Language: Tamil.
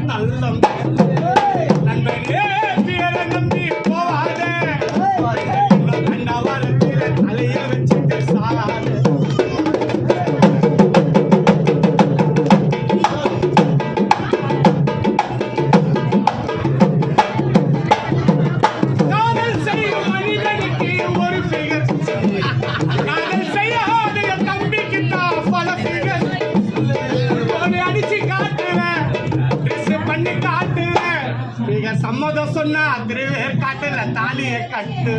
தள்ளம் நண்பனே பேரை நம்பி போவாதே கண்டவாரத்தில் தலைய வச்சுட்டு சாகாது காதல் செய்யும் மனிதனுக்கு ஒரு பிகர் காதல் செய்யாத தம்பிக்கு தான் பல பிகர் அடிச்சு காட்டுவேன் பண்ணி காட்டு மிக சம்மதம் சொன்னா திருவே காட்டுல தாலியை கட்டு